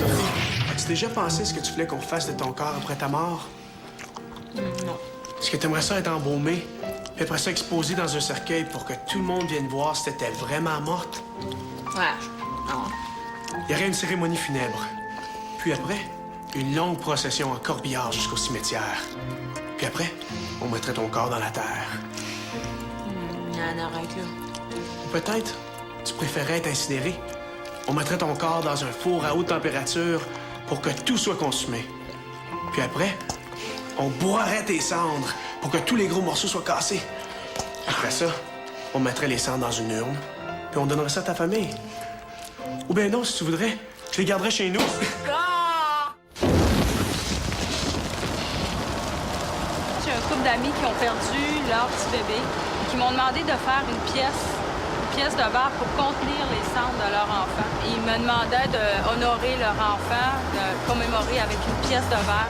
Sophie, as-tu déjà pensé ce que tu voulais qu'on fasse de ton corps après ta mort? Non. Est-ce que tu aimerais ça être embaumé, puis après ça exposé dans un cercueil pour que tout le monde vienne voir si t'étais vraiment morte? Ouais. Non. Il y aurait une cérémonie funèbre. Puis après, une longue procession en corbillard jusqu'au cimetière. Puis après, on mettrait ton corps dans la terre. Non, arrête là. Ou peut-être, tu préférerais être incinéré. On mettrait ton corps dans un four à haute température pour que tout soit consumé. Puis après, on boirait tes cendres pour que tous les gros morceaux soient cassés. Après ça, on mettrait les cendres dans une urne, puis on donnerait ça à ta famille. Ou bien non, si tu voudrais, je les garderais chez nous. J'ai un couple d'amis qui ont perdu leur petit bébé et qui m'ont demandé de faire une pièce de verre pour contenir les cendres de leur enfant. Et ils me demandaient d'honorer leur enfant, de commémorer avec une pièce de verre.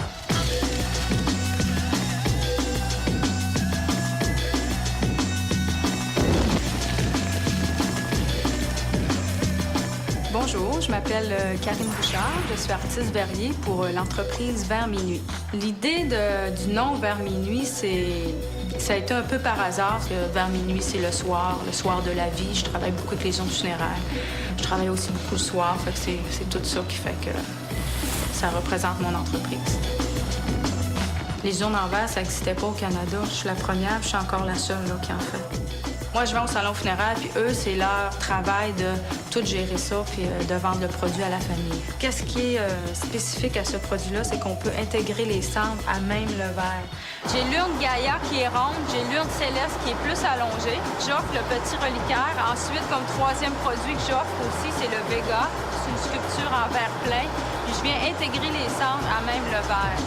Bonjour, je m'appelle Karine Bouchard. Je suis artiste verrier pour l'entreprise Vers Minuit. L'idée du nom Vers Minuit, ça a été un peu par hasard, parce que Vers Minuit, c'est le soir de la vie. Je travaille beaucoup avec les gens funéraires. Je travaille aussi beaucoup le soir, fait que c'est tout ça qui fait que ça représente mon entreprise. Les journées en verre, ça n'existait pas au Canada. Je suis la première, puis je suis encore la seule là, qui en fait. Moi, je vais au salon funéraire, puis eux, c'est leur travail de tout gérer ça, puis de vendre le produit à la famille. Qu'est-ce qui est spécifique à ce produit-là, c'est qu'on peut intégrer les cendres à même le verre. J'ai l'urne Gaïa qui est ronde, j'ai l'urne Céleste qui est plus allongée. J'offre le petit reliquaire. Ensuite, comme troisième produit que j'offre aussi, c'est le Vega. C'est une sculpture en verre plein. Puis je viens intégrer les cendres à même le verre.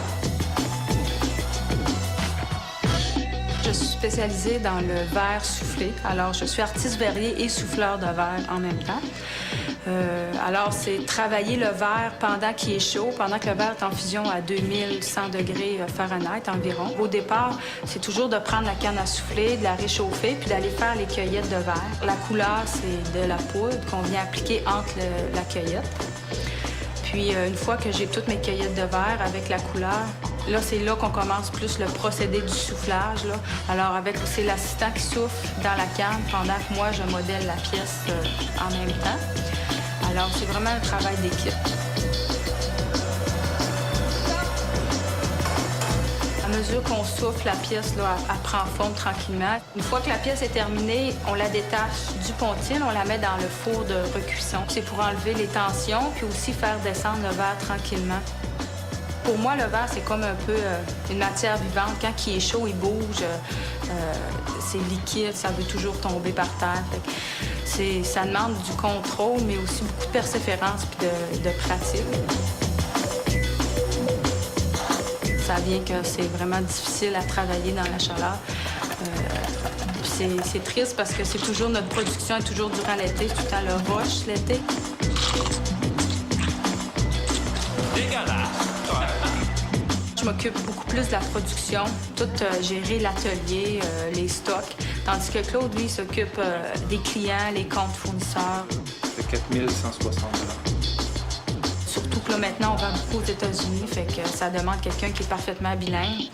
Je suis spécialisée dans le verre soufflé. Alors, je suis artiste verrier et souffleur de verre en même temps. Alors, c'est travailler le verre pendant qu'il est chaud, pendant que le verre est en fusion à 2100 degrés Fahrenheit environ. Au départ, c'est toujours de prendre la canne à souffler, de la réchauffer, puis d'aller faire les cueillettes de verre. La couleur, c'est de la poudre qu'on vient appliquer entre la cueillette. Puis, une fois que j'ai toutes mes cueillettes de verre avec la couleur, là, c'est là qu'on commence plus le procédé du soufflage. Là. Alors, c'est l'assistant qui souffle dans la canne pendant que moi, je modèle la pièce en même temps. Alors, c'est vraiment un travail d'équipe. À mesure qu'on souffle, la pièce, là, elle prend forme tranquillement. Une fois que la pièce est terminée, on la détache du pontine, on la met dans le four de recuisson. C'est pour enlever les tensions, puis aussi faire descendre le verre tranquillement. Pour moi, le verre, c'est comme un peu une matière vivante. Quand il est chaud, il bouge, c'est liquide, ça veut toujours tomber par terre. Ça demande du contrôle, mais aussi beaucoup de persévérance et de pratique. Ça vient que c'est vraiment difficile à travailler dans la chaleur. C'est triste parce que c'est toujours notre production est toujours durant l'été, tout le temps le rush l'été. Je m'occupe beaucoup plus de la production, tout gérer l'atelier, les stocks, tandis que Claude, lui, s'occupe des clients, les comptes fournisseurs. C'est 4160 $. Surtout que là, maintenant, on va beaucoup aux États-Unis, fait que ça demande quelqu'un qui est parfaitement bilingue.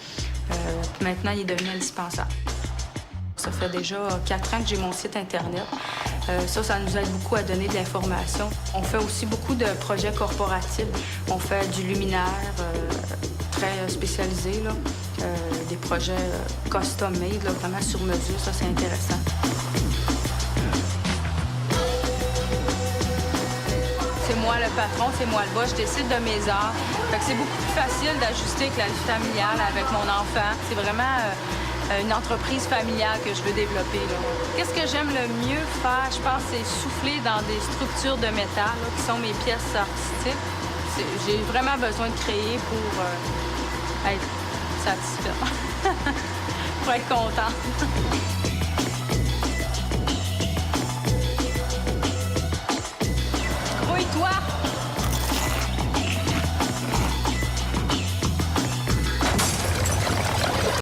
Maintenant, il est devenu indispensable. Ça fait déjà 4 ans que j'ai mon site Internet. Ça nous aide beaucoup à donner de l'information. On fait aussi beaucoup de projets corporatifs. On fait du luminaire, très spécialisé, là. Des projets custom-made, là, vraiment sur mesure. Ça, c'est intéressant. C'est moi le patron, c'est moi le boss. Je décide de mes heures. Fait que c'est beaucoup plus facile d'ajuster que la vie familiale avec mon enfant. C'est vraiment une entreprise familiale que je veux développer. Qu'est-ce que j'aime le mieux faire? Je pense que c'est souffler dans des structures de métal là, qui sont mes pièces artistiques. J'ai vraiment besoin de créer pour être satisfaite, pour être contente.